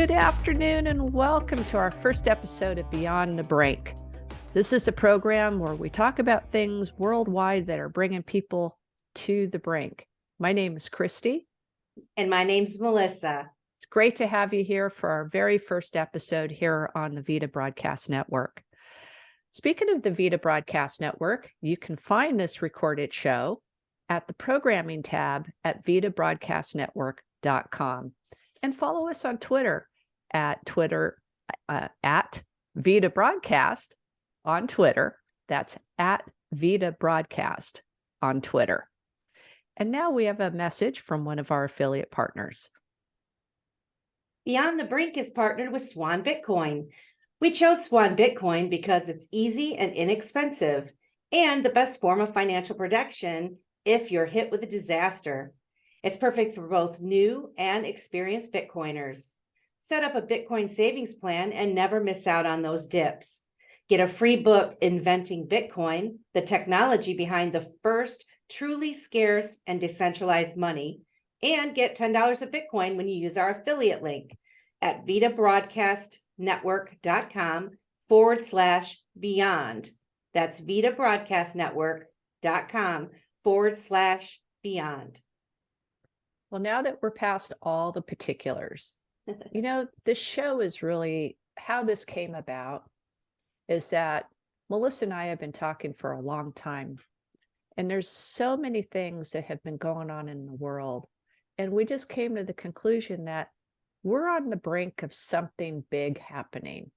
Good afternoon and welcome to our first episode of Beyond the Brink. This is a program where we talk about things worldwide that are bringing people to the brink. My name is Christy. And my name's Melissa. It's great to have you here for our very first episode here on the Vita Broadcast Network. Speaking of the Vita Broadcast Network, you can find this recorded show at the programming tab at vitabroadcastnetwork.com. And follow us on Twitter at Vita Broadcast on Twitter. That's at Vita Broadcast on Twitter. And now we have a message from one of our affiliate partners. Beyond the Brink is partnered with Swan Bitcoin. We chose Swan Bitcoin because it's easy and inexpensive and the best form of financial protection if you're hit with a disaster. It's perfect for both new and experienced Bitcoiners. Set up a Bitcoin savings plan and never miss out on those dips. Get a free book, Inventing Bitcoin, the technology behind the first truly scarce and decentralized money, and get $10 of Bitcoin when you use our affiliate link at vitabroadcastnetwork.com/beyond. That's vitabroadcastnetwork.com/beyond. Well, now that we're past all the particulars, this show is really how this came about is that Melissa and I have been talking for a long time, and there's so many things that have been going on in the world. And we just came to the conclusion that we're on the brink of something big happening,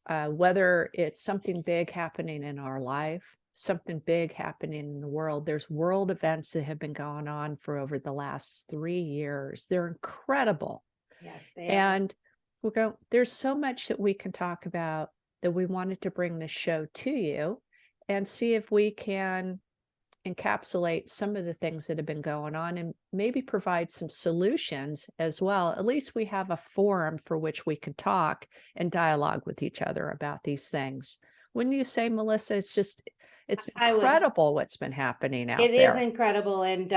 whether it's something big happening in our life, something big happening in the world. There's world events that have been going on for over the last 3 years. They're incredible. Yes, they and there's so much that we can talk about that we wanted to bring this show to you and see if we can encapsulate some of the things that have been going on and maybe provide some solutions as well. At least we have a forum for which we can talk and dialogue with each other about these things. Wouldn't you say, Melissa? It's incredible what's been happening out there. It is incredible. And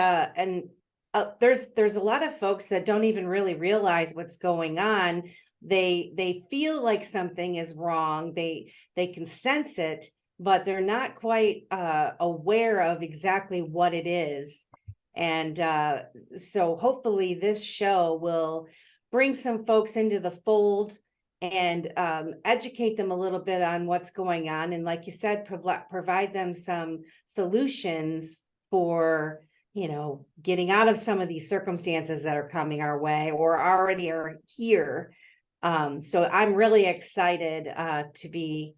there's a lot of folks that don't even really realize what's going on. They feel like something is wrong. They can sense it, but they're not quite aware of exactly what it is. And so hopefully this show will bring some folks into the fold and educate them a little bit on what's going on. And like you said, provide them some solutions for, getting out of some of these circumstances that are coming our way or already are here. So I'm really excited to be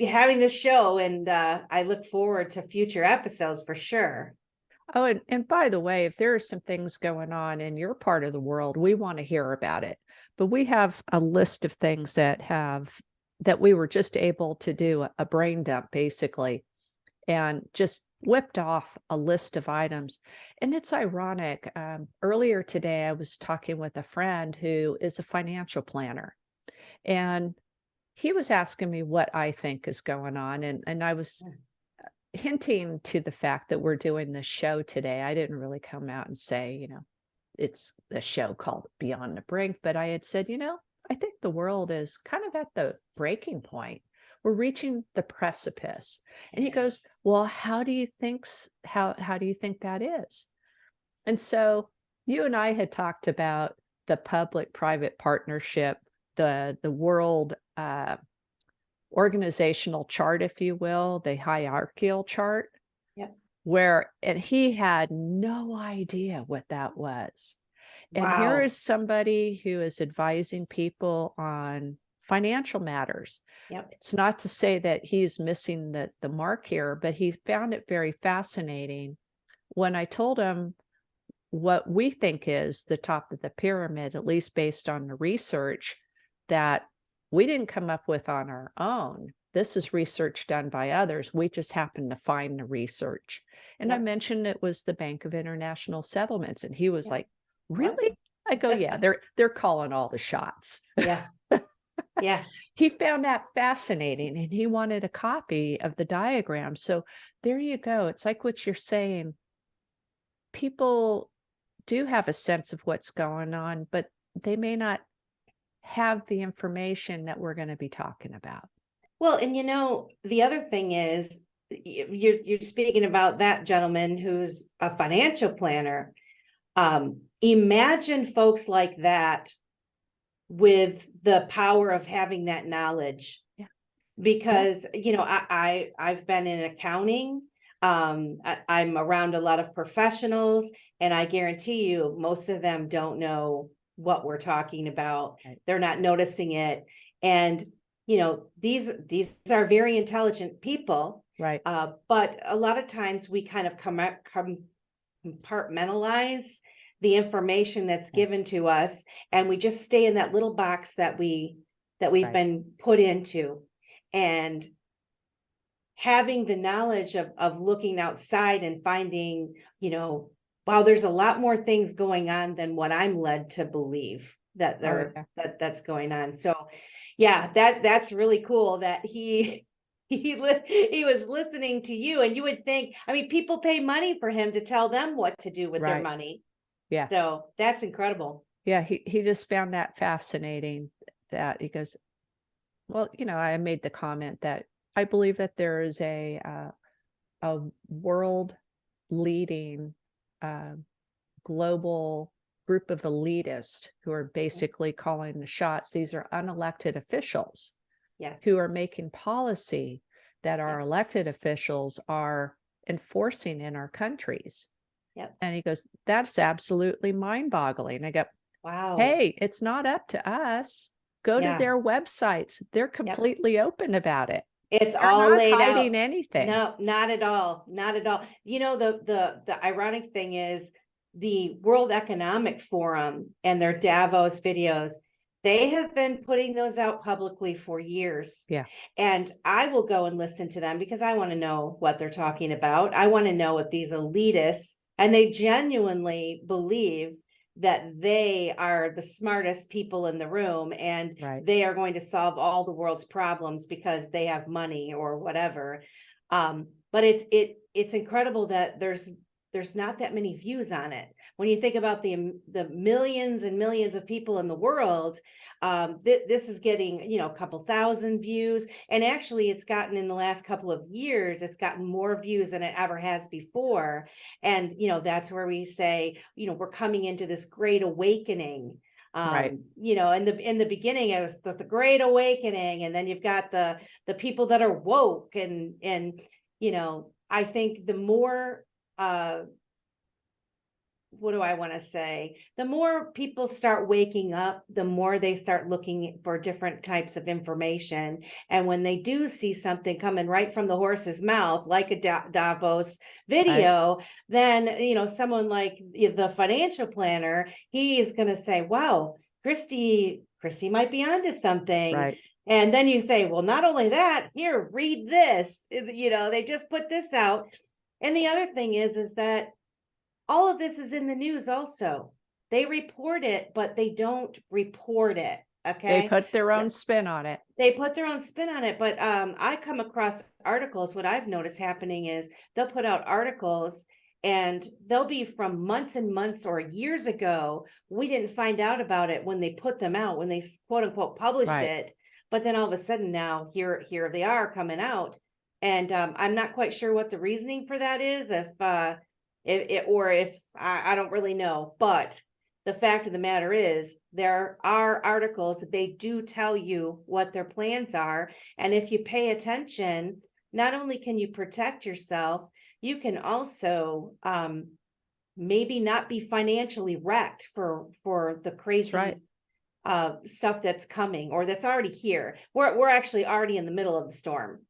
having this show, and I look forward to future episodes for sure. Oh, and by the way, if there are some things going on in your part of the world, we want to hear about it. But we have a list of things that we were just able to do a brain dump, basically, and just whipped off a list of items. And it's ironic. Earlier today, I was talking with a friend who is a financial planner, and he was asking me what I think is going on. And I was hinting to the fact that we're doing this show today. I didn't really come out and say, it's a show called Beyond the Brink, but I had said, I think the world is kind of at the breaking point. We're reaching the precipice. And he goes, well, how do you think that is? And so you and I had talked about the public-private partnership, the world organizational chart, if you will, the hierarchical chart. Yep. And he had no idea what that was. And Wow. Here is somebody who is advising people on financial matters. Yep. It's not to say that he's missing the mark here, but he found it very fascinating when I told him what we think is the top of the pyramid, at least based on the research that we didn't come up with on our own. This is research done by others. We just happened to find the research. And I mentioned it was the Bank of International Settlements. And he was like, really? I go, yeah, they're calling all the shots. Yeah. Yeah. He found that fascinating and he wanted a copy of the diagram. So there you go. It's like what you're saying. People do have a sense of what's going on, but they may not have the information that we're going to be talking about. Well, and the other thing is, you're speaking about that gentleman who's a financial planner. Imagine folks like that with the power of having that knowledge. Yeah. Because, I've been in accounting. I'm around a lot of professionals, and I guarantee you, most of them don't know what we're talking about. Right. They're not noticing it. And, these are very intelligent people. Right. But a lot of times we kind of compartmentalize the information that's given to us, and we just stay in that little box that we've Right. been put into. And having the knowledge of looking outside and finding, wow, there's a lot more things going on than what I'm led to believe that that's going on. So yeah, that's really cool that he was listening to you. And you would think, I mean, people pay money for him to tell them what to do with their Right. money. Yeah. So that's incredible. Yeah. He just found that fascinating, that he goes, well, I made the comment that I believe that there is a world leading global group of elitists who are basically calling the shots. These are unelected officials. Yes. Who are making policy that our elected officials are enforcing in our countries. Yep. And he goes, that's absolutely mind-boggling. I go, wow. Hey, it's not up to us. Go to their websites. They're completely open about it. It's They're all not laid hiding out. anything. No, not at all. Not at all. The ironic thing is, the World Economic Forum and their Davos videos, they have been putting those out publicly for years. Yeah. And I will go and listen to them because I want to know what they're talking about. I want to know if these elitists, and they genuinely believe that they are the smartest people in the room, and they are going to solve all the world's problems because they have money or whatever. But it's incredible that there's not that many views on it. When you think about the millions and millions of people in the world, this is getting, a couple thousand views. And actually, it's gotten, in the last couple of years, it's gotten more views than it ever has before. And, that's where we say, we're coming into this great awakening. In the beginning, it was the great awakening. And then you've got the people that are woke. And I think the more, what do I want to say? The more people start waking up, the more they start looking for different types of information. And when they do see something coming right from the horse's mouth, like a Davos video, then, someone like the financial planner, he is going to say, wow, Christy might be onto something. Right. And then you say, well, not only that, here, read this. They just put this out. And the other thing is that all of this is in the news also. They report it, but they don't report it. Okay. They put their own spin on it. They put their own spin on it. But I come across articles. What I've noticed happening is they'll put out articles, and they'll be from months and months or years ago. We didn't find out about it when they put them out, when they quote unquote published it. But then all of a sudden now here they are coming out. And I'm not quite sure what the reasoning for that is, if I don't really know. But the fact of the matter is, there are articles that they do tell you what their plans are. And if you pay attention, not only can you protect yourself, you can also maybe not be financially wrecked for the crazy stuff that's coming, or that's already here. We're actually already in the middle of the storm.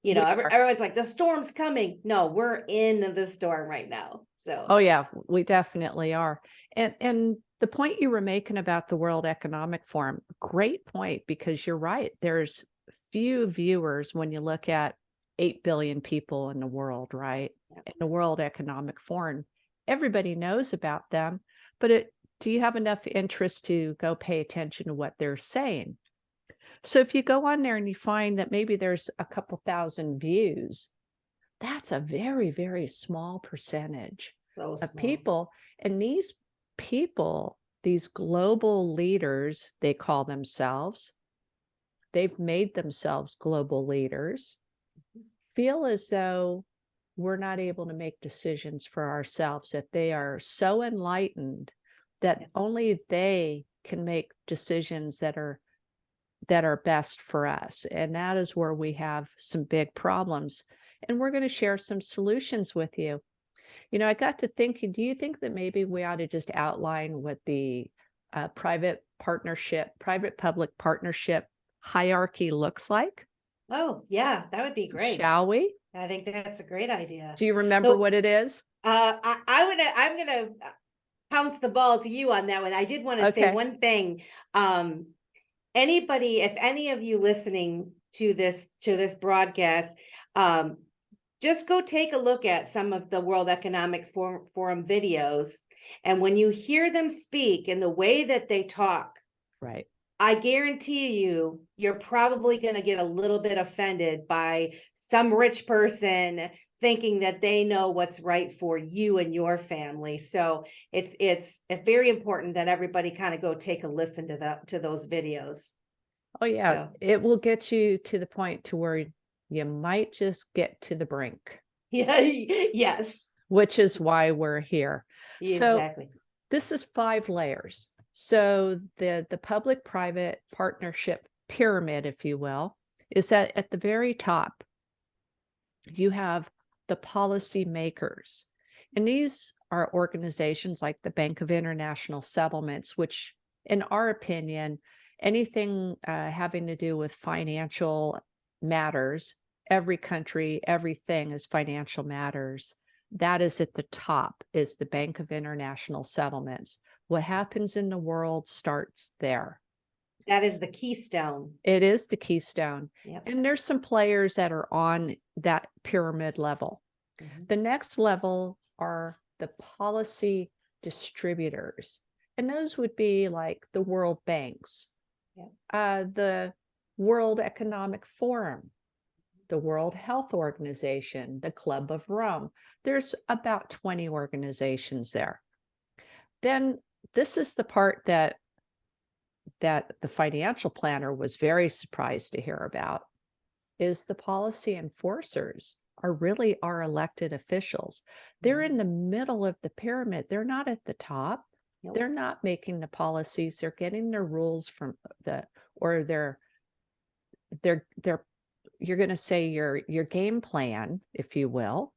Everyone's like, the storm's coming. No, we're in the storm right now. So, oh yeah, we definitely are. And the point you were making about the World Economic Forum, great point, because you're right. There's few viewers when you look at 8 billion people in the world, right? Yep. In the World Economic Forum, everybody knows about them, but do you have enough interest to go pay attention to what they're saying? So if you go on there and you find that maybe there's a couple thousand views, that's a very, very small percentage of people. And these people these global leaders, they call themselves, they've made themselves global leaders, feel as though we're not able to make decisions for ourselves, that they are so enlightened that only they can make decisions that are best for us. And that is where we have some big problems. And we're going to share some solutions with you. I got to thinking, do you think that maybe we ought to just outline what the private-public partnership hierarchy looks like? Oh, yeah, that would be great. Shall we? I think that's a great idea. Do you remember what it is? I'm gonna pounce the ball to you on that one. I did want to say one thing. If any of you listening to this broadcast, just go take a look at some of the World Economic Forum videos. And when you hear them speak in the way that they talk, right, I guarantee you're probably going to get a little bit offended by some rich person thinking that they know what's right for you and your family. So it's very important that everybody kind of go take a listen to those videos. Oh yeah, so it will get you to the point to where you might just get to the brink. Yeah, yes. Which is why we're here. Exactly. So this is 5 layers. So the public-private partnership pyramid, if you will, is that at the very top, you have the policy makers. And these are organizations like the Bank of International Settlements, which in our opinion, anything having to do with financial matters, every country, everything is financial matters. That is at the top, is the Bank of International Settlements. What happens in the world starts there. That is the keystone. It is the keystone. Yep. And there's some players that are on that pyramid level. Mm-hmm. The next level are the policy distributors. And those would be like the World Banks, the World Economic Forum, the World Health Organization, the Club of Rome. There's about 20 organizations there. Then this is the part that the financial planner was very surprised to hear about, is the policy enforcers are really our elected officials. They're in the middle of the pyramid. They're not at the top. Nope. They're not making the policies. They're getting their rules from you're going to say your game plan, if you will,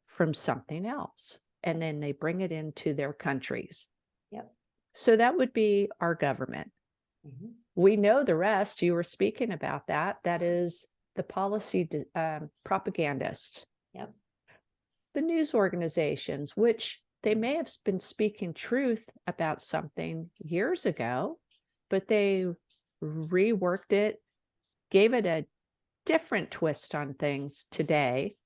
from something else. And then they bring it into their countries. Yep. So that would be our government. Mm-hmm. We know the rest. You were speaking about that. That is the policy propagandists. Yep. The news organizations, which they may have been speaking truth about something years ago, but they reworked it, gave it a different twist on things today,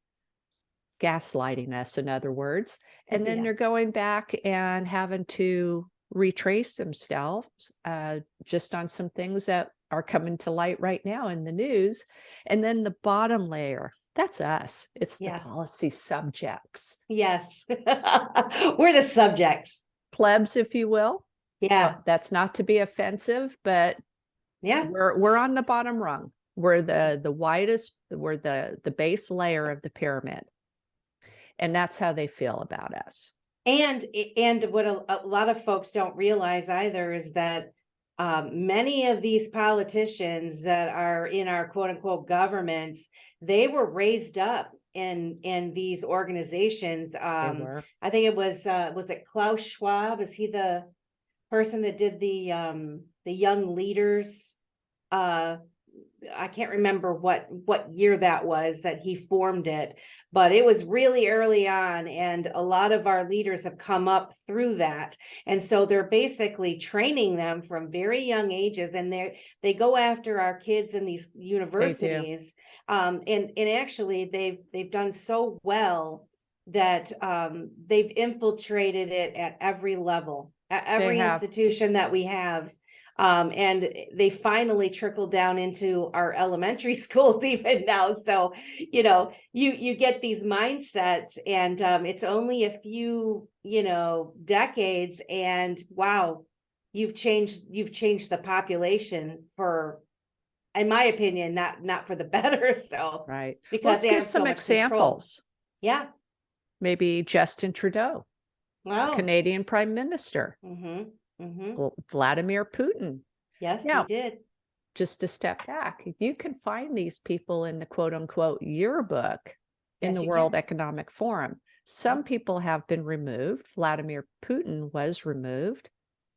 gaslighting us, in other words. And then they're going back and having to retrace themselves just on some things that are coming to light right now in the news. And then the bottom layer, that's us. It's the policy subjects. Yes. We're the subjects. Plebs, if you will. Yeah. That's not to be offensive, but we're on the bottom rung. We're the widest, we're the base layer of the pyramid. And that's how they feel about us. And what a lot of folks don't realize either is that many of these politicians that are in our quote unquote governments, they were raised up in these organizations. I think it was it Klaus Schwab? Is he the person that did the young leaders? I can't remember what year that was that he formed it, but it was really early on, and a lot of our leaders have come up through that. And so they're basically training them from very young ages, and they go after our kids in these universities. And actually they've done so well that they've infiltrated it at every level, at every institution that we have. And they finally trickle down into our elementary schools even now. So, you get these mindsets, and it's only a few, decades, and wow, you've changed the population for, in my opinion, not for the better. So Right. because Let's they give have so some much control. examples. Yeah. Maybe Justin Trudeau, Wow. Canadian Prime Minister, Vladimir Putin. Yes, Now, he did. just to step back, you can find these people in the quote unquote yearbook in Yes, the you World can. Economic Forum. Some people have been removed. Vladimir Putin was removed.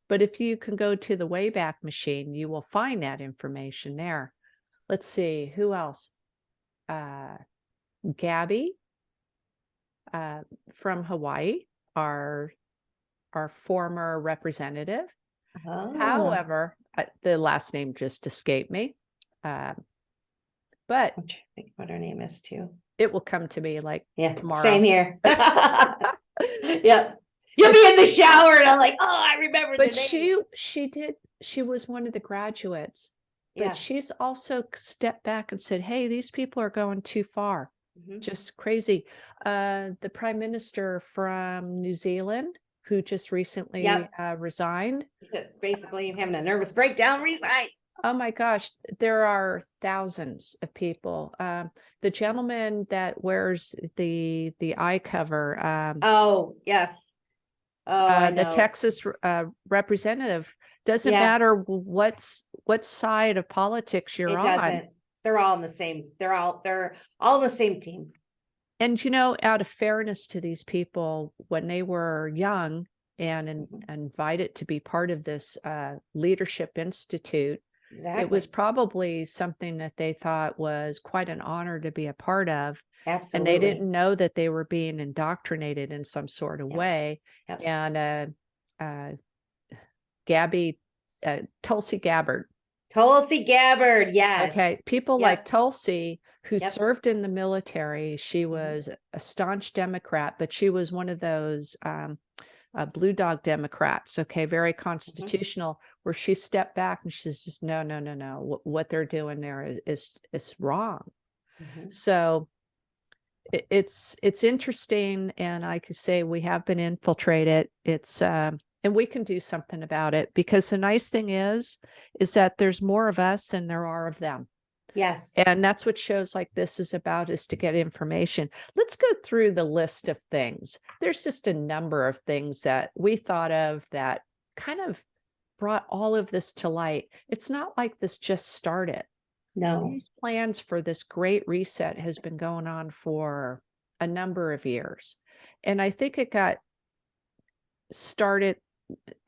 But if you can go to the Wayback Machine, you will find that information there. Let's see, who else? Gabby from Hawaii, our former representative. Oh. However, the last name just escaped me. But I'm trying to think what her name is too. it will come to me like tomorrow. Same here. Yep. You'll be in the shower and I'm like, oh, I remember the name. She was one of the graduates, but Yeah. she's also stepped back and said, hey, these people are going too far. Just crazy. The Prime Minister from New Zealand, who just recently resigned. Basically having a nervous breakdown, resigned. Oh my gosh, there are thousands of people. The gentleman that wears the eye cover. Oh, yes. Oh, I know. The Texas representative. Doesn't matter what side of politics you're on. It doesn't. They're all in the same. They're all on the same team. And you know, out of fairness to these people, when they were young and invited to be part of this leadership institute, it was probably something that they thought was quite an honor to be a part of. Absolutely. And they didn't know that they were being indoctrinated in some sort of way. And Tulsi Gabbard. Tulsi Gabbard, yes. Okay, people like Tulsi, who served in the military, she was a staunch Democrat, but she was one of those blue dog Democrats, okay, very constitutional, where she stepped back and she says, no, what they're doing there is wrong. So it's interesting, and I could say we have been infiltrated. It's and we can do something about it, because the nice thing is that there's more of us than there are of them. Yes. And that's what shows like this is about, is to get information. Let's go through the list of things. There's just a number of things that we thought of that kind of brought all of this to light. It's not like this just started. No. These plans for this great reset has been going on for a number of years. And I think it got started,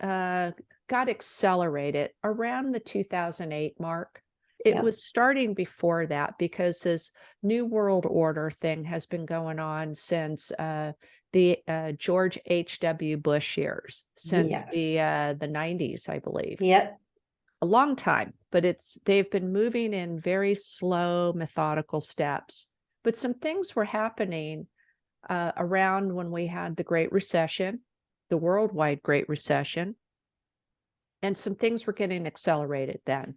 got accelerated around the 2008 mark. It was starting before that, because this New World Order thing has been going on since the George H.W. Bush years, since the 90s, I believe. Yep. A long time, but they've been moving in very slow, methodical steps. But some things were happening around when we had the Great Recession, the worldwide Great Recession, and some things were getting accelerated then.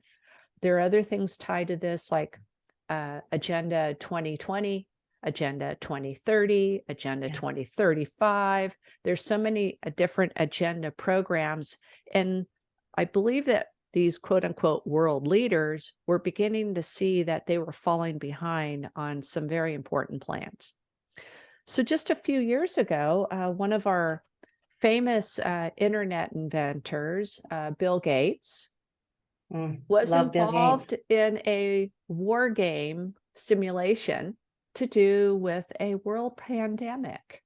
There are other things tied to this, like Agenda 2020, Agenda 2030, Agenda 2035. There's so many different agenda programs. And I believe that these quote unquote world leaders were beginning to see that they were falling behind on some very important plans. So just a few years ago, one of our famous internet inventors, Bill Gates, was involved in a war game simulation to do with a world pandemic.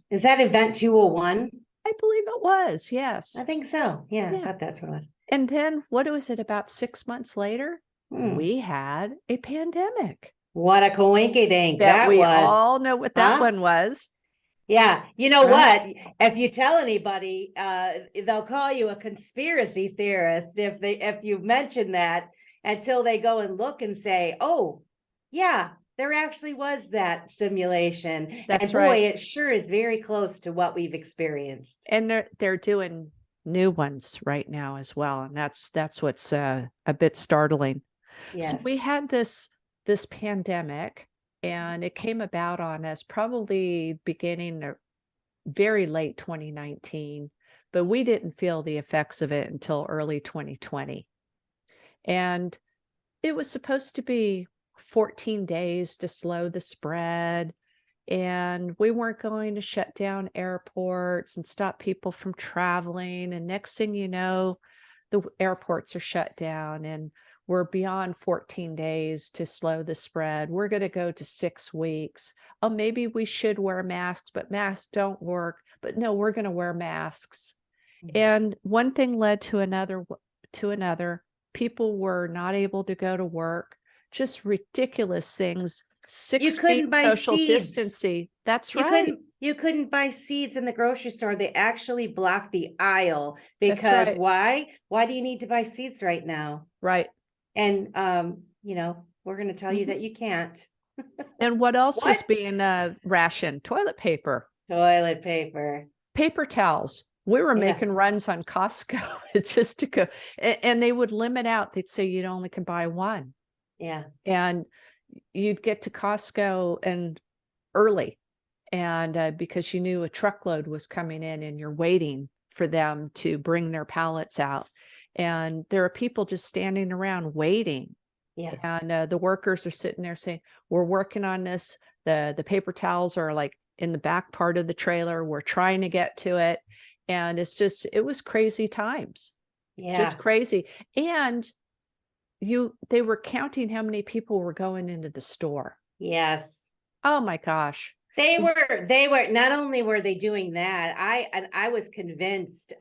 Is that Event 201? I believe it was, yes. I think so. Yeah. I thought that's what it was. And then what was it, about 6 months later? We had a pandemic. What a coinkydink that we was. All know what that one was. Yeah. You know what? If you tell anybody, they'll call you a conspiracy theorist if you mention that, until they go and look and say, oh, yeah, there actually was that simulation. That's and boy, it sure is very close to what we've experienced. And they're doing new ones right now as well. And that's what's a bit startling. Yes. So we had this pandemic, and it came about on us probably beginning very late 2019. but we didn't feel the effects of it until early 2020. And it was supposed to be 14 days to slow the spread. And we weren't going to shut down airports and stop people from traveling. And next thing you know, the airports are shut down and we're beyond 14 days to slow the spread. We're going to go to 6 weeks. Oh, maybe we should wear masks, but masks don't work. But no, we're going to wear masks. And one thing led to another, to another. People were not able to go to work, just ridiculous things. You 6 couldn't feet buy social seeds. distancing. That's You right. couldn't buy seeds in the grocery store. They actually blocked the aisle That's because right. why? Why do you need to buy seeds right now? Right. And you know, we're going to tell you that you can't. And what else was What? being rationed? Toilet paper, Toilet paper. paper towels. We were Yeah. making runs on Costco. It's just to go, and they would limit out. They'd say you only can buy one. Yeah. And you'd get to Costco and early, and because you knew a truckload was coming in and you're waiting for them to bring their pallets out. And there are people just standing around waiting. Yeah. And the workers are sitting there saying, we're working on this. The paper towels are like in the back part of the trailer. We're trying to get to it. And it's just, it was crazy times. Yeah. Just crazy. And they were counting how many people were going into the store. Yes. Oh my gosh. They were not only were they doing that, I was convinced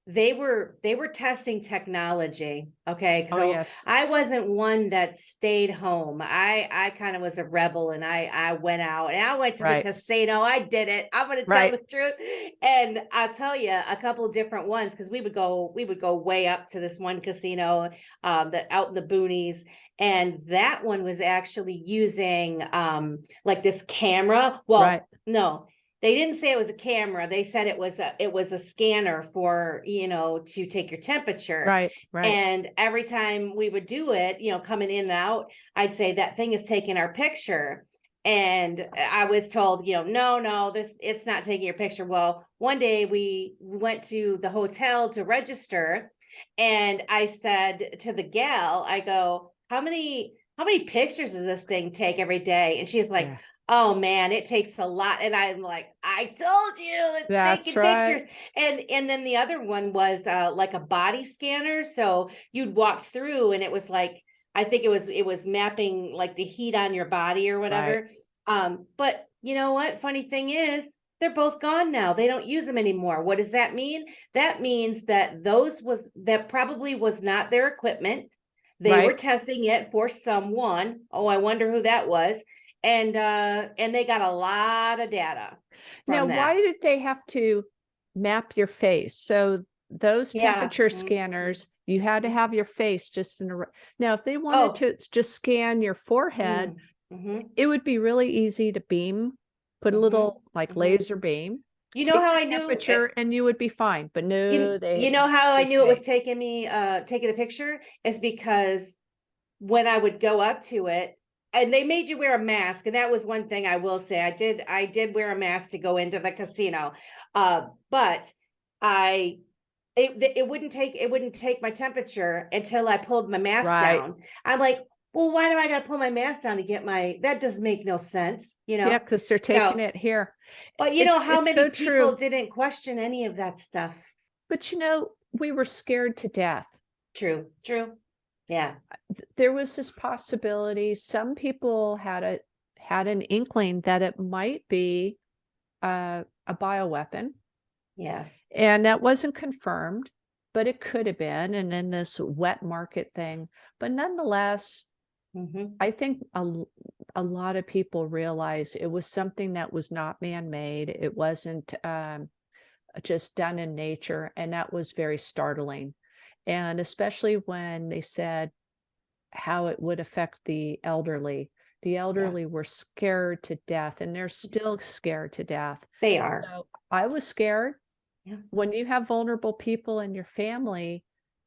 they were testing technology. Okay. Oh, So yes. I wasn't one that stayed home. I kind of was a rebel and I went out and I went to the Right. casino. I did it. I'm going to tell Right. the truth. And I'll tell you a couple of different ones because we would go way up to this one casino that out in the boonies. And that one was actually using like this camera. Well, Right. no, they didn't say it was a camera. They said it was a scanner for, you know, to take your temperature. Right. Right. And every time we would do it, you know, coming in and out, I'd say that thing is taking our picture. And I was told, you know, no, it's not taking your picture. Well, one day we went to the hotel to register and I said to the gal, I go, how many pictures does this thing take every day? And she's like, Yeah. oh man, it takes a lot. And I'm like, I told you it's That's taking right. pictures. And then the other one was like a body scanner. So you'd walk through and it was like, I think it was mapping like the heat on your body or whatever. Right. But you know what? Funny thing is, they're both gone now. They don't use them anymore. What does that mean? That means that that probably was not their equipment. They were Right. testing it for someone. Oh, I wonder who that was. And they got a lot of data Now, from why that. did they have to map your face? So those Yeah. temperature scanners, you had to have your face just in a. Now, if they wanted Oh. to just scan your forehead, Mm-hmm. it would be really easy to beam, put a little like laser beam, You know take how your I knew temperature, and you would be fine. But no, you know how I knew it was taking a picture is because when I would go up to it and they made you wear a mask. And that was one thing I will say. I did wear a mask to go into the casino. But it wouldn't take my temperature until I pulled my mask Right. down. I'm like, well, why do I got to pull my mask down to get that doesn't make no sense, you know? Yeah, because they're taking it here. But you know how It's many so people true. didn't question any of that stuff? But we were scared to death. True. Yeah. There was this possibility. Some people had an inkling that it might be a bioweapon. Yes. And that wasn't confirmed, but it could have been. And then this wet market thing. But nonetheless, I think a lot of people realize it was something that was not man-made. It wasn't just done in nature. And that was very startling. And especially when they said how it would affect the elderly. The elderly were scared to death, and they're still scared to death. They are. So I was scared. Yeah. When you have vulnerable people in your family,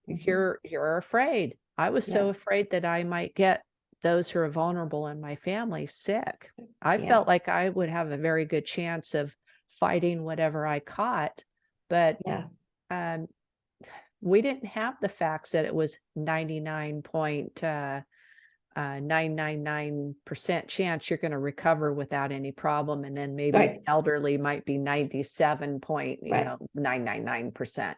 you're afraid. I was so afraid that I might get those who are vulnerable in my family sick. I felt like I would have a very good chance of fighting whatever I caught, But Yeah. we didn't have the facts that it was 99.999% chance you're going to recover without any problem, and then maybe Right. the elderly might be 97.999%.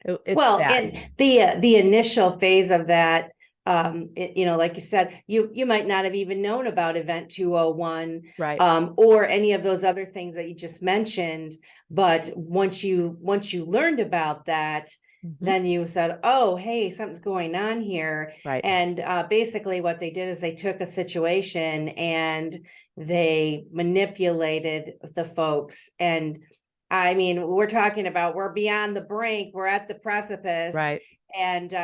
It's Well, sad. and the initial phase of that, like you said, you might not have even known about Event 201, Right. or any of those other things that you just mentioned. But once you learned about that, then you said, oh, hey, something's going on here. Right. And basically what they did is they took a situation and they manipulated the folks. And I mean, we're talking about, we're beyond the brink, we're at the precipice, Right. and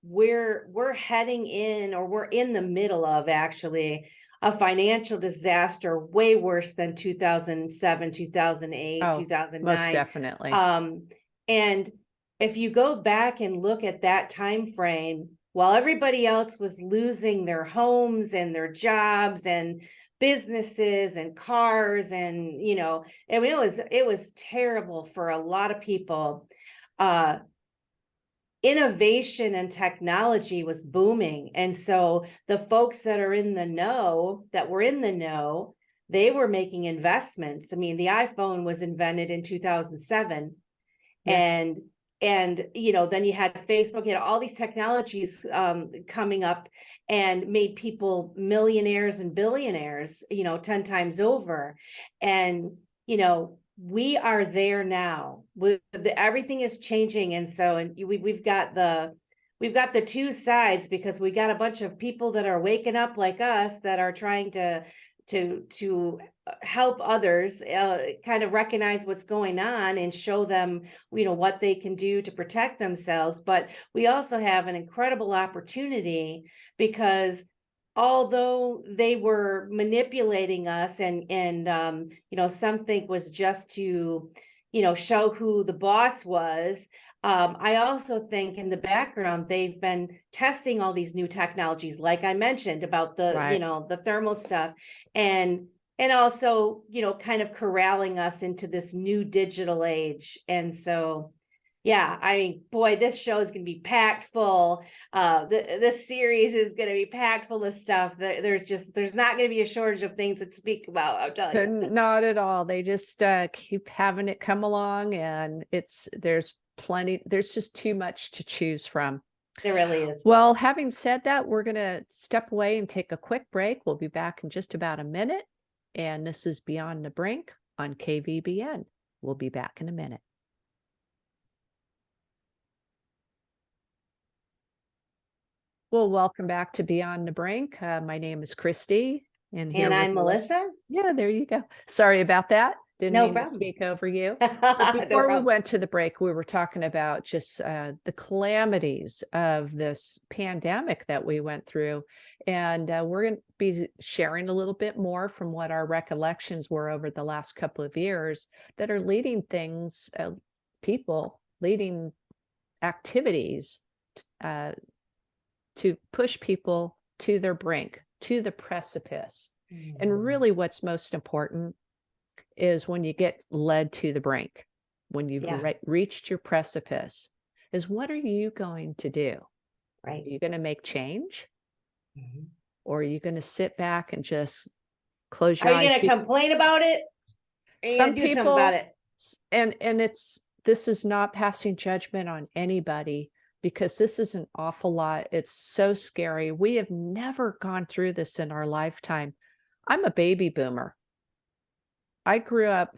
we're heading in, or we're in the middle of, actually, a financial disaster way worse than 2007, 2008, Oh, 2009. most definitely. And if you go back and look at that time frame, while everybody else was losing their homes and their jobs and businesses and cars, and I mean, it was terrible for a lot of people. Innovation and technology was booming, and so the folks that were in the know, they were making investments. I mean, the iPhone was invented in 2007. Yeah. and then you had Facebook, you had all these technologies coming up, and made people millionaires and billionaires 10 times over. And we are there now. Everything is changing, and so we've got the two sides, because we got a bunch of people that are waking up like us, that are trying to help others kind of recognize what's going on and show them what they can do to protect themselves. But we also have an incredible opportunity, because although they were manipulating us, and some think was just to show who the boss was, I also think in the background they've been testing all these new technologies, like I mentioned about the Right. the thermal stuff, and also kind of corralling us into this new digital age. And so, yeah, I mean, boy, this show is going to be packed full. This series is going to be packed full of stuff. There's not going to be a shortage of things to speak about, I'm telling you. Not at all. They just keep having it come along, and there's just too much to choose from. There really is. Well, having said that, we're going to step away and take a quick break. We'll be back in just about a minute. And this is Beyond the Brink on KVBN. We'll be back in a minute. Well, welcome back to Beyond the Brink. My name is Christy. And I'm Melissa. Yeah, there you go. Sorry about that. Didn't No mean problem. to speak over you. But before we problem. went to the break, we were talking about just the calamities of this pandemic that we went through. And we're going to be sharing a little bit more from what our recollections were over the last couple of years that are leading leading activities to push people to their brink, to the precipice. And really what's most important is when you get led to the brink, when you've reached your precipice, is what are you going to do? Right. Are you going to make change? Or are you going to sit back and just close your eyes? Are you going to complain about it? Are you going to do something about it? And this is not passing judgment on anybody, because this is an awful lot. It's so scary. We have never gone through this in our lifetime. I'm a baby boomer. I grew up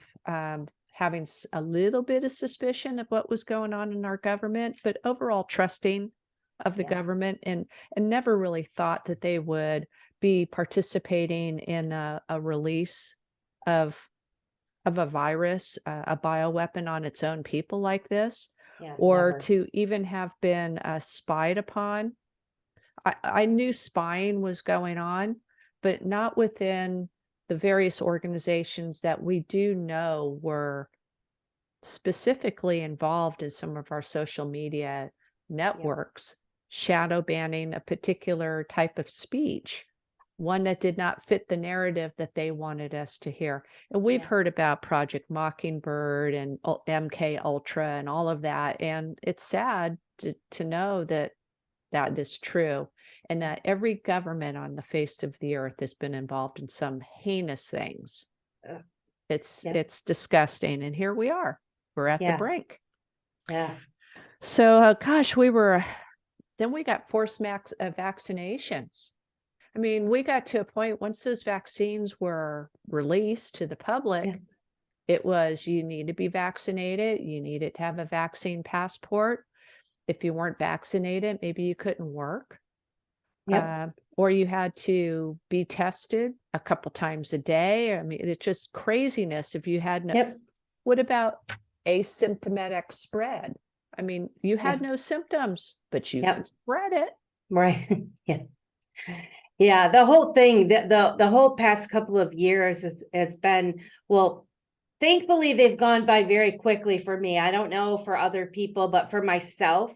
having a little bit of suspicion of what was going on in our government, but overall trusting of the government, and never really thought that they would be participating in a release of a virus, a bioweapon on its own people like this. Or never. To even have been spied upon. I knew spying was going on, but not within the various organizations that we do know were specifically involved in some of our social media networks, shadow banning a particular type of speech one that did not fit the narrative that they wanted us to hear. And we've heard about Project Mockingbird and MK Ultra and all of that. And it's sad to know that that is true, and that every government on the face of the earth has been involved in some heinous things. Ugh. It's disgusting. And here we are. We're at the brink. Yeah. So, gosh, then we got forced vaccinations. I mean, we got to a point once those vaccines were released to the public, it was, you need to be vaccinated. You needed to have a vaccine passport. If you weren't vaccinated, maybe you couldn't work. Or you had to be tested a couple times a day. I mean, it's just craziness if you had no. What about asymptomatic spread? I mean, you had no symptoms, but you could spread it. Right. Yeah. The whole thing, the whole past couple of years it's been, well, thankfully they've gone by very quickly for me. I don't know for other people, but for myself,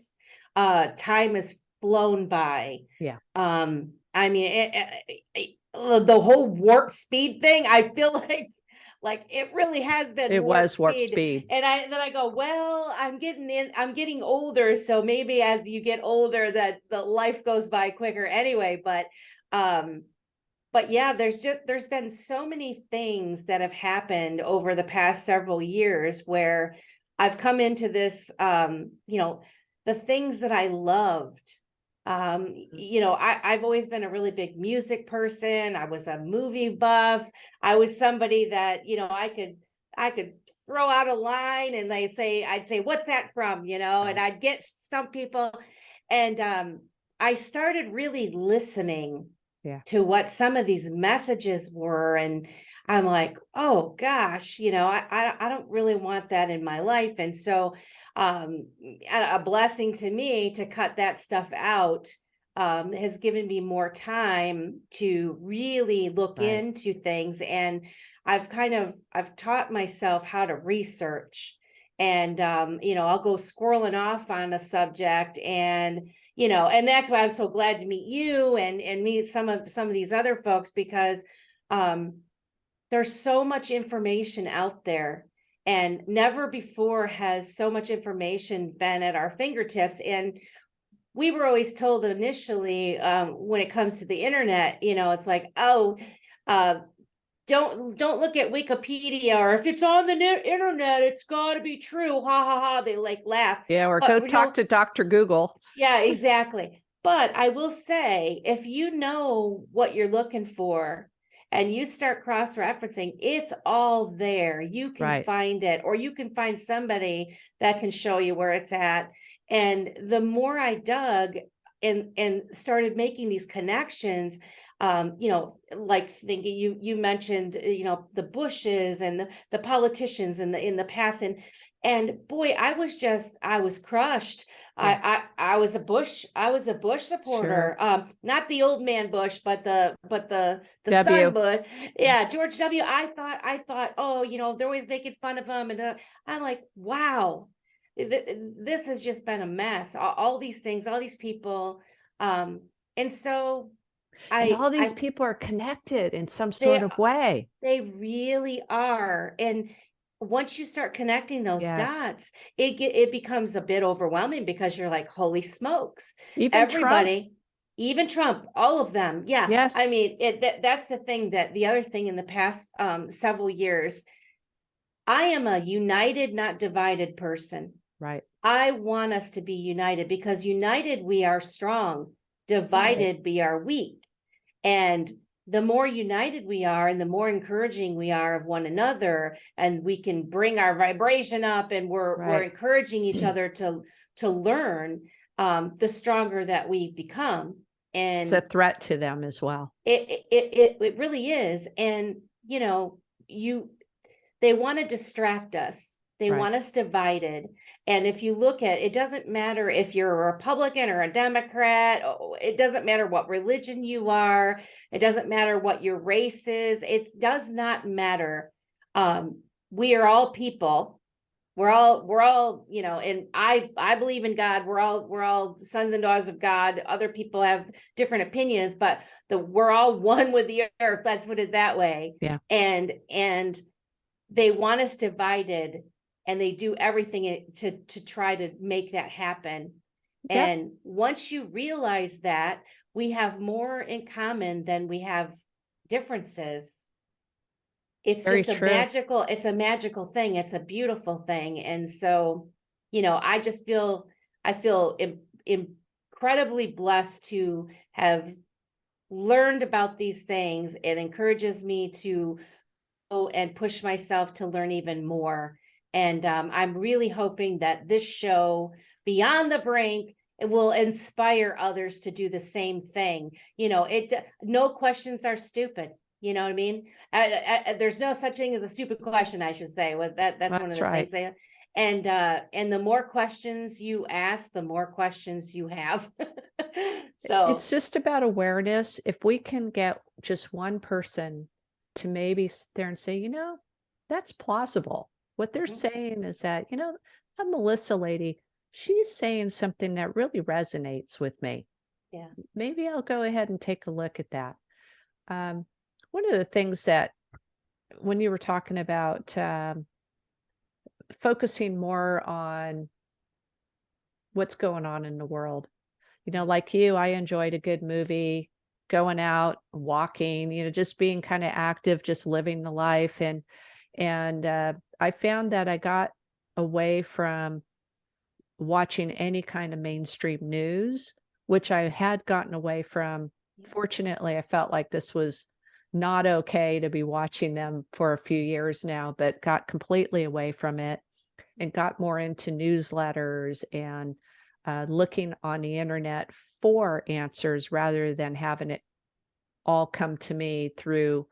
time has flown by. Yeah. I mean, the whole warp speed thing, I feel like it really has been. It was warp speed. And then I go, well, I'm getting older. So maybe as you get older, that the life goes by quicker anyway. But yeah, there's been so many things that have happened over the past several years where I've come into this, the things that I loved. I've always been a really big music person. I was a movie buff. I was somebody that, I could throw out a line and I'd say, what's that from? And I'd get some people. And I started really listening to what some of these messages were. And I'm like, oh gosh, I don't really want that in my life. And so a blessing to me to cut that stuff out has given me more time to really look into things. And I've taught myself how to research. And, I'll go squirreling off on a subject and that's why I'm so glad to meet you and meet some of these other folks, because there's so much information out there, and never before has so much information been at our fingertips. And we were always told initially, when it comes to the internet, it's like, don't look at Wikipedia, or if it's on the internet, it's got to be true. Ha ha ha. They laugh. Yeah, or go talk to Dr. Google. Yeah, exactly. But I will say, if you know what you're looking for and you start cross-referencing, it's all there. You can find it, or you can find somebody that can show you where it's at. And the more I dug and started making these connections, like thinking, you mentioned, the Bushes and the politicians in the past, and boy, I was crushed. Yeah. I was a Bush supporter. Sure. Not the old man Bush, but the son Bush. Yeah, George W. I thought, they're always making fun of him, and I'm like, wow, this has just been a mess. All these things, all these people, and so. And all these people are connected in some sort of way. They really are. And once you start connecting those dots, it becomes a bit overwhelming, because you're like, holy smokes. Even Trump, all of them. Yeah. Yes. I mean, that's the thing, that the other thing in the past several years, I am a united, not divided person. Right. I want us to be united, because united we are strong, divided we are weak. And the more united we are, and the more encouraging we are of one another, and we can bring our vibration up, and we're encouraging each other to learn, the stronger that we become. And it's a threat to them as well. It really is. And they want to distract us. They want us divided. And if you look at it, doesn't matter if you're a Republican or a Democrat. It doesn't matter what religion you are. It doesn't matter what your race is. It does not matter. We are all people. we're all, you know, and I believe in God. We're all sons and daughters of God. Other people have different opinions, but we're all one with the earth. Let's put it that way. Yeah. And they want us divided, and they do everything to try to make that happen. Yep. And once you realize that we have more in common than we have differences, it's Very just true. it's a magical thing. It's a beautiful thing. And so, you know, I feel incredibly blessed to have learned about these things. It encourages me to go and push myself to learn even more. And I'm really hoping that this show, Beyond the Brink, it will inspire others to do the same thing. You know, no questions are stupid. You know what I mean? There's no such thing as a stupid question, I should say. Well, that's one of That's the right. things and the more questions you ask, the more questions you have. So It's just about awareness. If we can get just one person to maybe sit there and say, that's plausible. What they're saying is that, that Melissa lady, she's saying something that really resonates with me. yeah. Maybe I'll go ahead and take a look at that. One of the things that when you were talking about focusing more on what's going on in the world, like you, I enjoyed a good movie, going out, walking, just being kind of active, just living the life. And I found that I got away from watching any kind of mainstream news, which I had gotten away from. Fortunately, I felt like this was not okay to be watching them for a few years now, but got completely away from it and got more into newsletters and looking on the internet for answers rather than having it all come to me through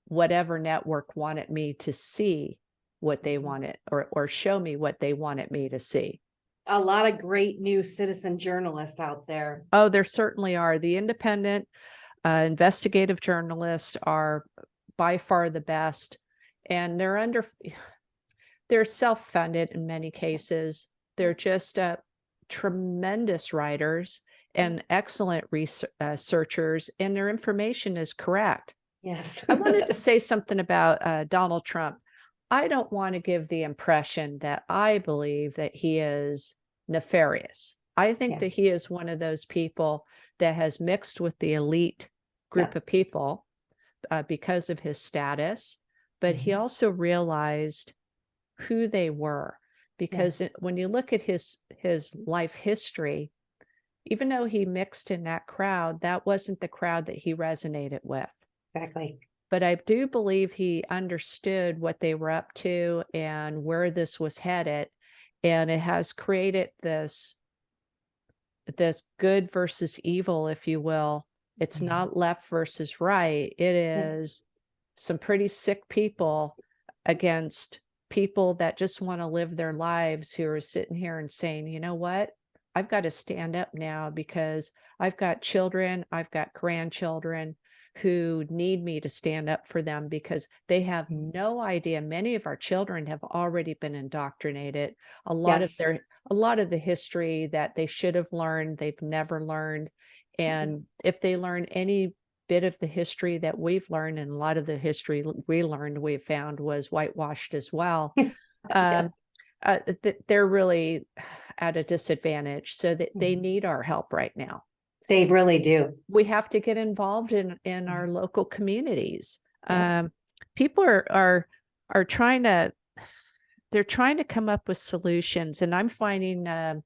whatever network wanted me to see what they wanted or show me what they wanted me to see. A lot of great new citizen journalists out there. Oh, there certainly are. The independent investigative journalists are by far the best, and they're self-funded in many cases. They're just tremendous writers and excellent researchers, and their information is correct. Yes. I wanted to say something about Donald Trump. I don't want to give the impression that I believe that he is nefarious. I think that he is one of those people that has mixed with the elite group of people because of his status, but he also realized who they were, because when you look at his life history, even though he mixed in that crowd, that wasn't the crowd that he resonated with. Exactly. But I do believe he understood what they were up to and where this was headed, and it has created this good versus evil, if you will. It's not left versus right. It is some pretty sick people against people that just want to live their lives, who are sitting here and saying, you know what, I've got to stand up now because I've got children, I've got grandchildren who need me to stand up for them, because they have no idea. Many of our children have already been indoctrinated. A lot of the history that they should have learned, they've never learned. And if they learn any bit of the history that we've learned, and a lot of the history we learned, we found was whitewashed as well, they're really at a disadvantage, so that they need our help right now. They really do. We have to get involved in our local communities. People are trying to, they're trying to come up with solutions, and I'm finding, I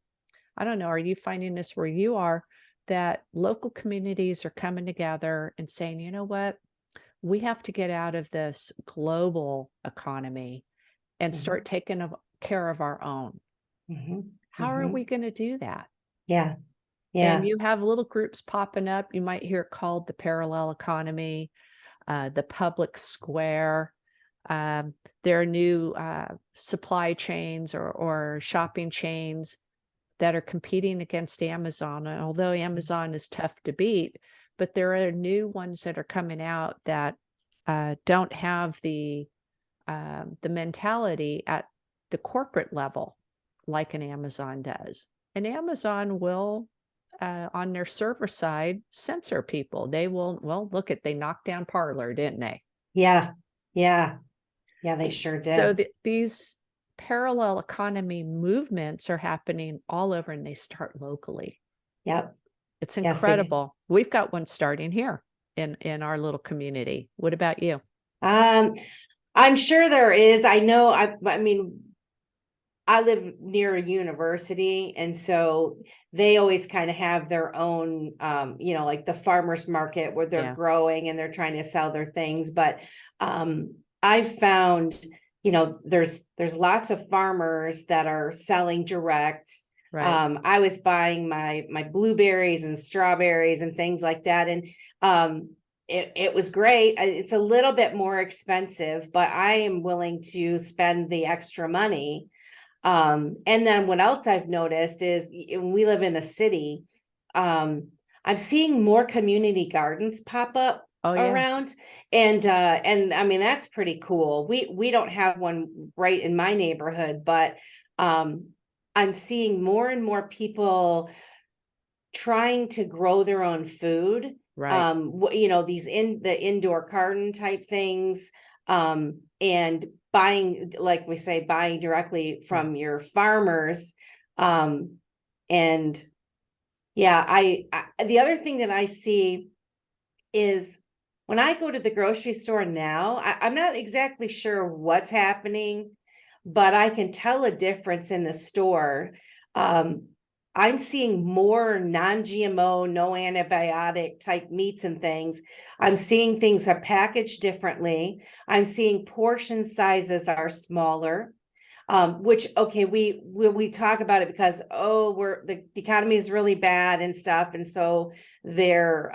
don't know, are you finding this where you are, that local communities are coming together and saying, you know what, we have to get out of this global economy and start taking care of our own. How are we going to do that? Yeah. And you have little groups popping up. You might hear it called the parallel economy, the public square. There are new supply chains or shopping chains that are competing against Amazon. And although Amazon is tough to beat, but there are new ones that are coming out that don't have the mentality the corporate level like an Amazon does. And Amazon will, on their server side, censor people. They will, well, look at, they knocked down Parler, didn't they? Yeah. Yeah. Yeah, they sure So did. these parallel economy movements are happening all over, and they start locally. Yep. It's Yes, they do. incredible. We've got one starting here in our little community. What about you? I'm sure there is. I know, I mean, I live near a university, and so they always kind of have their own, like the farmers market where they're Yeah, growing and they're trying to sell their things. But I've found, there's lots of farmers that are selling direct. right. I was buying my blueberries and strawberries and things like that, and it was great. It's a little bit more expensive, but I am willing to spend the extra money. And then what else I've noticed is when we live in a city, I'm seeing more community gardens pop up Oh yeah, around. And I mean, that's pretty cool. We don't have one right in my neighborhood, but I'm seeing more and more people trying to grow their own food. right. These the indoor garden type things, and buying, like we say, buying directly Yeah. from your farmers. And yeah, I the other thing that I see is when I go to the grocery store now, I'm not exactly sure what's happening, but I can tell a difference in the store. Um, I'm seeing more non-GMO, no antibiotic type meats and things. I'm seeing things are packaged differently. I'm seeing portion sizes are smaller. Which, okay, we talk about it because, the economy is really bad and stuff, and so they're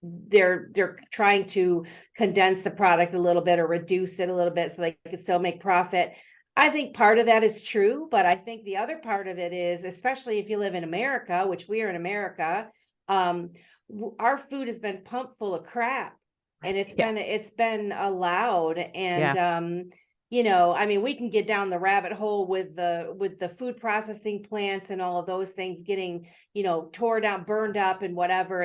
they're trying to condense the product a little bit or reduce it a little bit so they can still make profit. I think part of that is true, but I think the other part of it is, especially if you live in America, which we are in America, our food has been pumped full of crap, and Yeah, it's been allowed. And yeah. I mean, we can get down the rabbit hole with the food processing plants and all of those things getting, tore down, burned up, and whatever.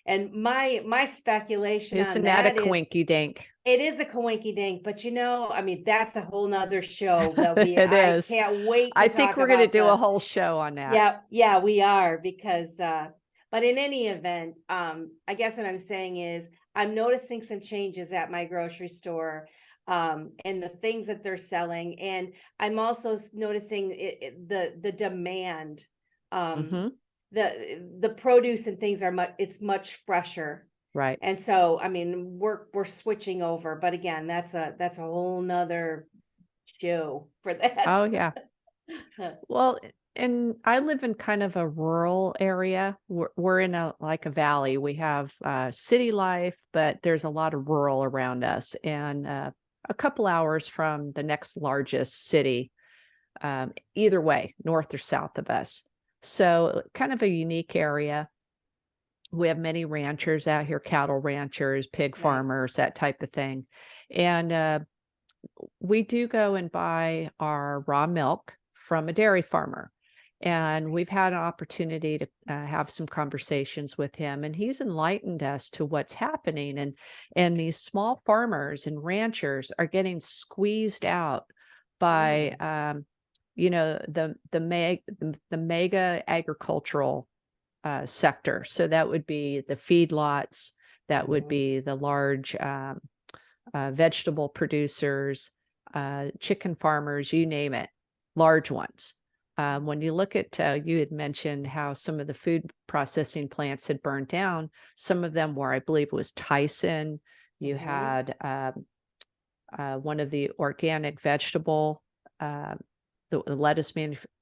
And my speculation on Isn't that a that is coinky dink? it is a coinky dink, but I mean, that's a whole nother show that It I is. can't wait I to think talk we're going to about do a whole show on that. yeah, we are, because but in any event, I guess what I'm saying is I'm noticing some changes at my grocery store, and the things that they're selling, and I'm also noticing the demand. um Hmm. the produce and things are it's much fresher. Right. And so, I mean, we're switching over, but again, that's a whole nother show for that. Oh yeah. Well, and I live in kind of a rural area. We're in a like a valley. We have city life, but there's a lot of rural around us, and a couple hours from the next largest city, either way, north or south of us. So kind of a unique area. We have many ranchers out here, cattle ranchers, pig Nice. farmers, that type of thing. And we do go and buy our raw milk from a dairy farmer. And we've had an opportunity to have some conversations with him, and he's enlightened us to what's happening. And these small farmers and ranchers are getting squeezed out by, the mega agricultural sector. So that would be the feedlots, that would Mhm. be the large vegetable producers, chicken farmers, you name it, large ones. When you look at, you had mentioned how some of the food processing plants had burned down. Some of them were, I believe it was Tyson. You Mhm. had one of the organic vegetable, uh, the lettuce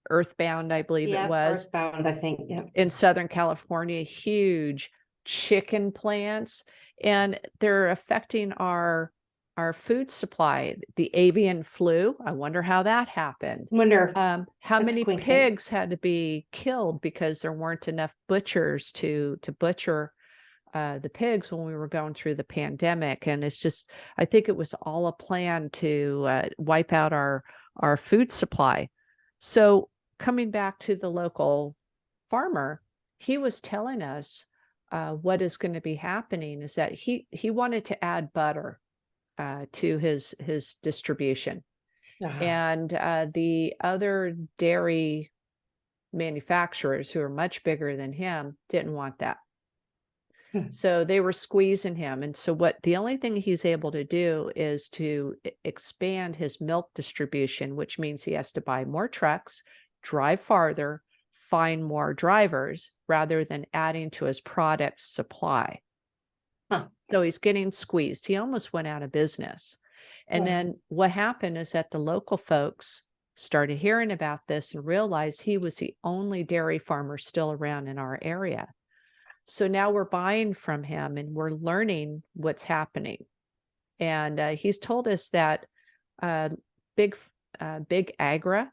Earthbound, I believe it Yep, was, Earthbound, I think. Yep. in Southern California, huge chicken plants, and they're affecting our food supply. The avian flu, I wonder how that happened. Wonder, How that's many quinky. pigs had to be killed because there weren't enough butchers to butcher the pigs when we were going through the pandemic. And it's just, I think it was all a plan to wipe out our food supply. So coming back to the local farmer, he was telling us what is going to be happening is that he wanted to add butter to his distribution. And the other dairy manufacturers who are much bigger than him didn't want that. So they were squeezing him. And so the only thing he's able to do is to expand his milk distribution, which means he has to buy more trucks, drive farther, find more drivers rather than adding to his product supply. So he's getting squeezed. He almost went out of business. And then what happened is that the local folks started hearing about this and realized he was the only dairy farmer still around in our area. So now we're buying from him and we're learning what's happening. And he's told us that Big Agra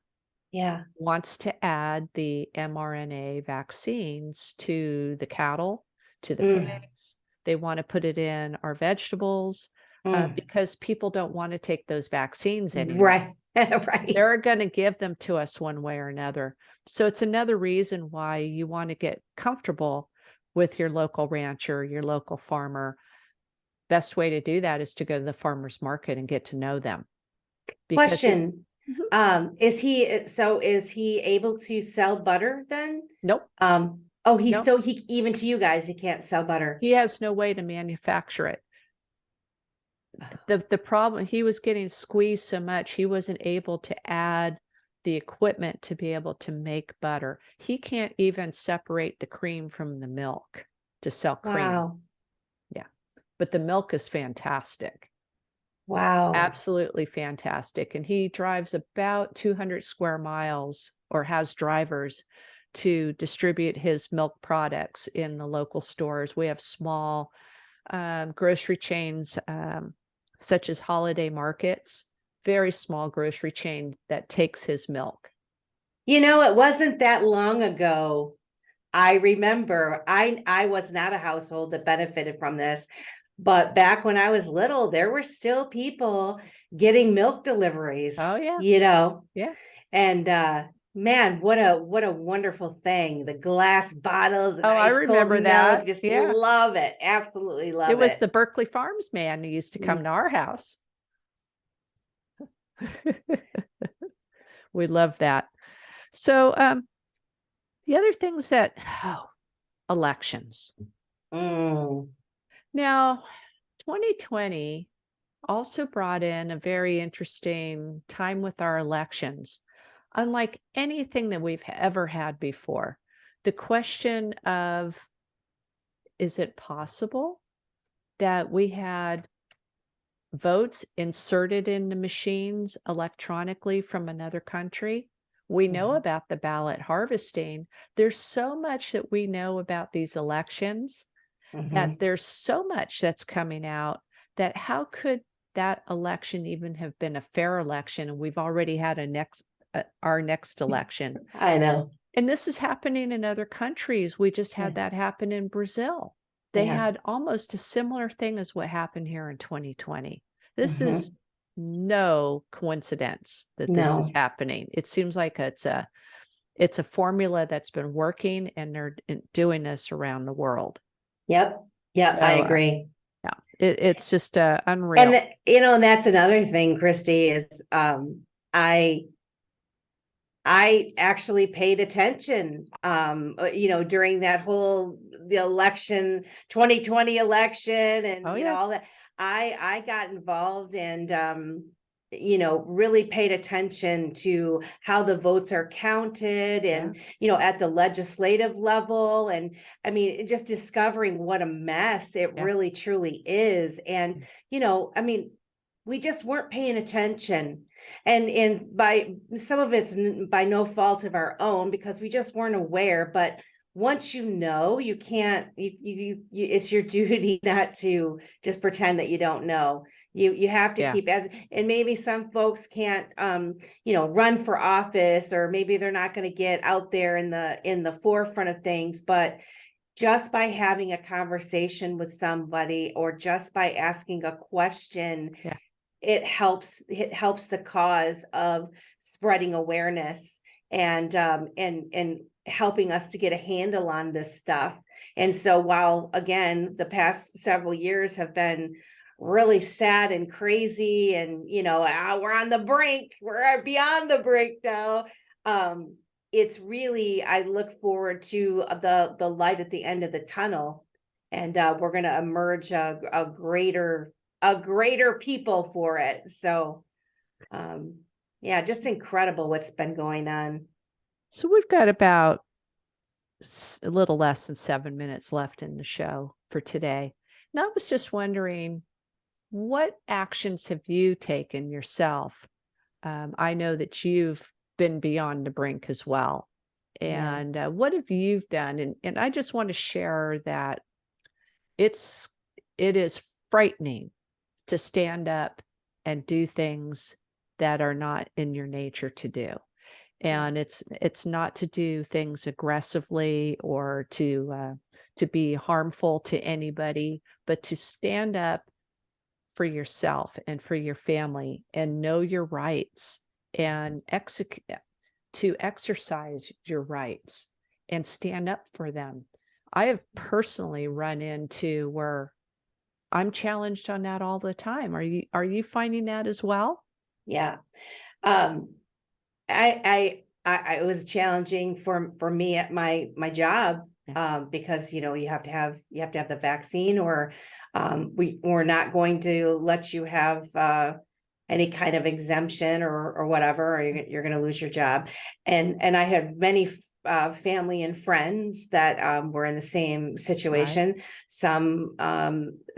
wants to add the mRNA vaccines to the cattle, to the pigs. They want to put it in our vegetables because people don't want to take those vaccines anymore. Right. Right. They're going to give them to us one way or another. So it's another reason why you want to get comfortable with your local rancher, your local farmer. Best way to do that is to go to the farmer's market and get to know them. Question. Is he able to sell butter then? Nope. Even to you guys, he can't sell butter. He has no way to manufacture it. The problem, he was getting squeezed so much, he wasn't able to add the equipment to be able to make butter. He can't even separate the cream from the milk to sell cream. Wow. Yeah. But the milk is fantastic. Wow. Absolutely fantastic. And he drives about 200 square miles or has drivers to distribute his milk products in the local stores. We have small grocery chains such as Holiday Markets, very small grocery chain that takes his milk. You know, it wasn't that long ago. I remember I was not a household that benefited from this, but back when I was little, there were still people getting milk deliveries. Oh yeah. You know? Yeah. And man, what a wonderful thing. The glass bottles and I remember cold that. Milk. Just yeah. Love it. Absolutely love it. It was the Berkeley Farms man who used to come to our house. We love that. So the other things that elections. Now 2020 also brought in a very interesting time with our elections. Unlike anything that we've ever had before, the question of, is it possible that we had votes inserted in the machines electronically from another country? We know about the ballot harvesting. There's so much that we know about these elections, that there's so much that's coming out, that how could that election even have been a fair election? And we've already had our next election. I know. And this is happening in other countries. We just had that happen in Brazil. They had almost a similar thing as what happened here in 2020. This is no coincidence that this is happening. It seems like it's a formula that's been working, and they're doing this around the world. Yep. Yeah, so, I agree. It's just unreal. And and that's another thing, Christy, is I actually paid attention, during that the election, 2020 election, and all that. I got involved and really paid attention to how the votes are counted and at the legislative level, and I mean, just discovering what a mess it really truly is. And we just weren't paying attention, and by some of it's by no fault of our own, because we just weren't aware. But once you can't, it's your duty not to just pretend that you don't know. You have to keep and maybe some folks can't run for office, or maybe they're not going to get out there in the forefront of things, but just by having a conversation with somebody, or just by asking a question, it helps the cause of spreading awareness and helping us to get a handle on this stuff. And so while again the past several years have been really sad and crazy, and we're on the brink, we're beyond the brink now. It's really, I look forward to the light at the end of the tunnel, and we're going to emerge a greater people for it. So yeah, just incredible what's been going on. So we've got about a little less than 7 minutes left in the show for today. And I was just wondering, what actions have you taken yourself? I know that you've been beyond the brink as well. Yeah. And what have you done? And I just want to share that it is frightening to stand up and do things that are not in your nature to do. And it's not to do things aggressively or to be harmful to anybody, but to stand up for yourself and for your family and know your rights and exercise your rights and stand up for them. I have personally run into where I'm challenged on that all the time. Are you finding that as well? Yeah. Um, it was challenging for me at my job, because you have to have the vaccine, or we're not going to let you have any kind of exemption or whatever, or you're going to lose your job. And I had many family and friends that were in the same situation. Right.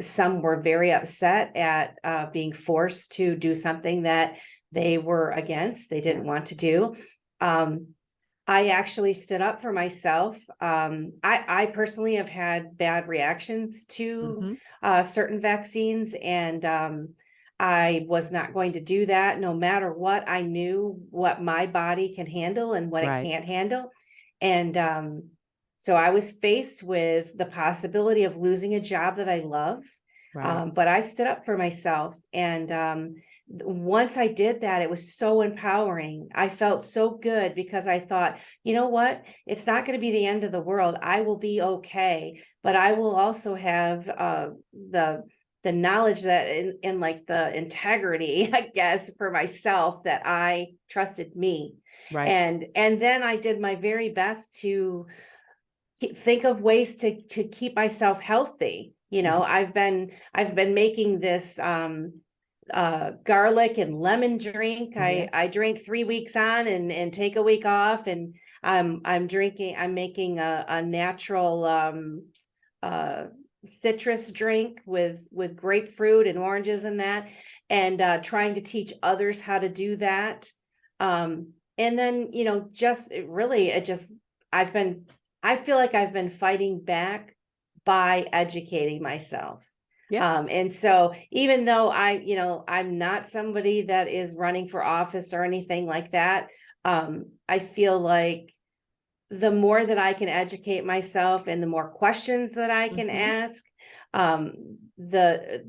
Some were very upset at being forced to do something that they were against, they didn't want to do. I actually stood up for myself. I personally have had bad reactions to certain vaccines, and I was not going to do that no matter what. I knew what my body can handle and what it Right. can't handle. And so I was faced with the possibility of losing a job that I love. Right. But I stood up for myself. And once I did that, it was so empowering. I felt so good because I thought, you know what? It's not going to be the end of the world. I will be okay. But I will also have the knowledge that in like the integrity, I guess, for myself, that I trusted me. Right. And then I did my very best to think of ways to keep myself healthy. I've been making this garlic and lemon drink. Yeah. I drink 3 weeks on and take a week off, and I'm making a natural citrus drink with grapefruit and oranges and that, and trying to teach others how to do that. And then I feel like I've been fighting back by educating myself. Yeah. And so even though I'm not somebody that is running for office or anything like that, I feel like the more that I can educate myself and the more questions that I can ask, the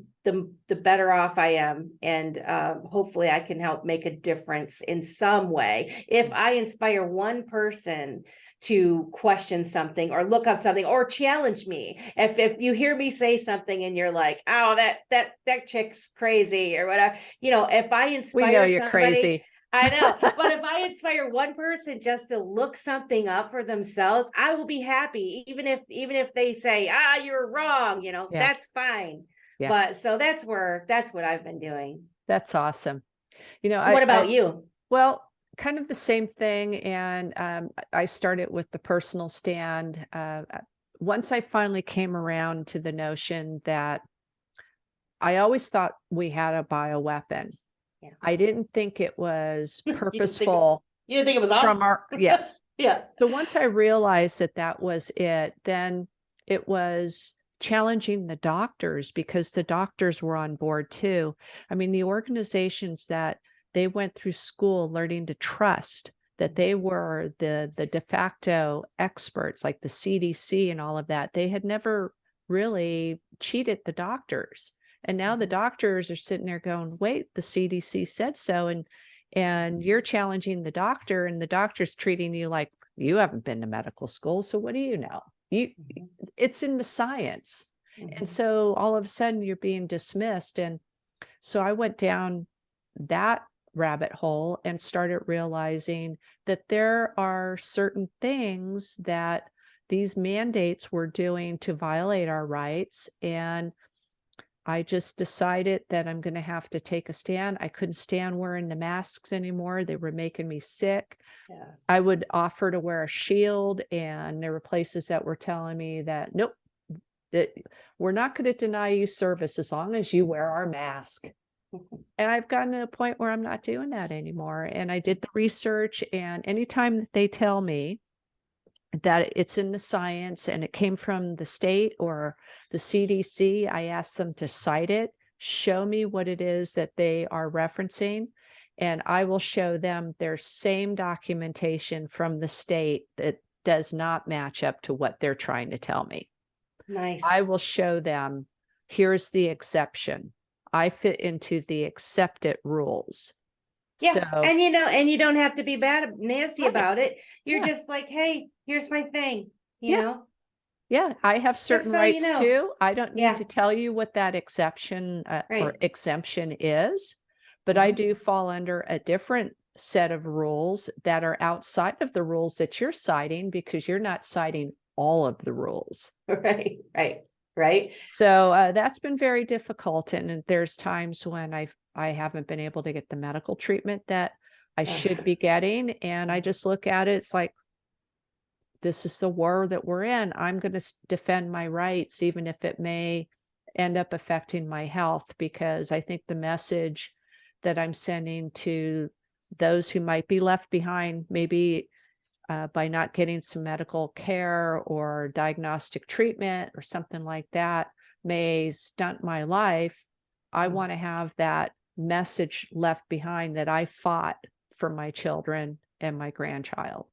better off I am. And hopefully I can help make a difference in some way. If I inspire one person to question something or look up something or challenge me, if you hear me say something and you're like, oh, that chick's crazy or whatever, if I We know inspire you're somebody, crazy. I know, but if I inspire one person just to look something up for themselves, I will be happy. Even if they say, you're wrong, Yeah. that's fine. Yeah. But so that's what I've been doing. That's awesome. What about you? Well, kind of the same thing. And I started with the personal stand. Once I finally came around to the notion that I always thought we had a bioweapon. Yeah. I didn't think it was You didn't purposeful think it was us? from our, yes. Yeah. So once I realized that was it, then it was challenging the doctors, because the doctors were on board too. I mean, the organizations that they went through school learning to trust, that they were the de facto experts, like the CDC and all of that, they had never really cheated the doctors. And now the doctors are sitting there going, wait, the CDC said so. And you're challenging the doctor, and the doctor's treating you like you haven't been to medical school. So what do you know? It's in the science. And so all of a sudden you're being dismissed. And so I went down that rabbit hole and started realizing that there are certain things that these mandates were doing to violate our rights. And I just decided that I'm going to have to take a stand. I couldn't stand wearing the masks anymore. They were making me sick. Yes. I would offer to wear a shield, and there were places that were telling me that, nope, that we're not going to deny you service as long as you wear our mask. And I've gotten to a point where I'm not doing that anymore. And I did the research, and anytime that they tell me that it's in the science and it came from the state or the CDC, I ask them to cite it, show me what it is that they are referencing, and I will show them their same documentation from the state that does not match up to what they're trying to tell me. Nice. I will show them, here's the exception. I fit into the accepted rules. Yeah. So, and you don't have to be nasty about it. You're just like, hey, here's my thing, you know? Yeah, I have certain rights too. I don't need to tell you what that exception or exemption is, but I do fall under a different set of rules that are outside of the rules that you're citing, because you're not citing all of the rules. Right. So that's been very difficult. And there's times when I haven't been able to get the medical treatment that I should be getting. And I just look at it, it's like, this is the war that we're in. I'm going to defend my rights, even if it may end up affecting my health, because I think the message that I'm sending to those who might be left behind, maybe by not getting some medical care or diagnostic treatment or something like that, may stunt my life. I want to have that message left behind that I fought for my children and my grandchild.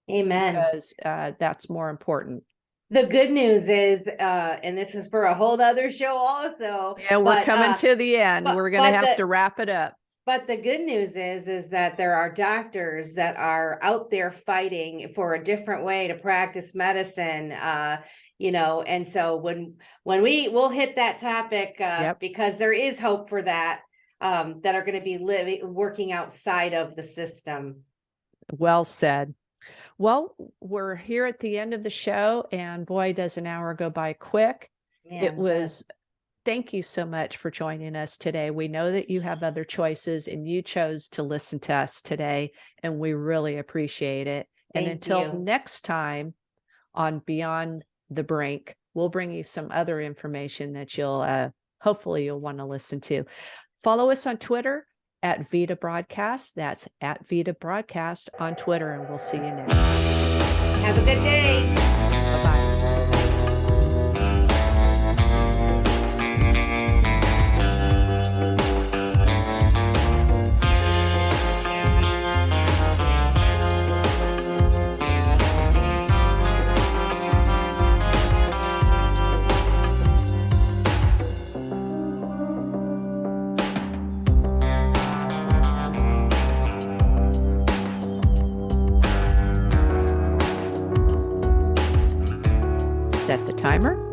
Amen. Because that's more important. The good news is, and this is for a whole other show also. Yeah, we're coming to the end. We're going to have to wrap it up. But the good news is that there are doctors that are out there fighting for a different way to practice medicine. And so when we'll hit that topic, because there is hope for that are going to be working outside of the system. Well said. Well, we're here at the end of the show, and boy, does an hour go by quick. Thank you so much for joining us today. We know that you have other choices, and you chose to listen to us today, and we really appreciate it. And until next time on Beyond the Brink, we'll bring you some other information that hopefully you'll want to listen to. Follow us on Twitter at Vita Broadcast. That's at Vita Broadcast on Twitter, and we'll see you next time. Have a good day. Bye-bye. Set the timer.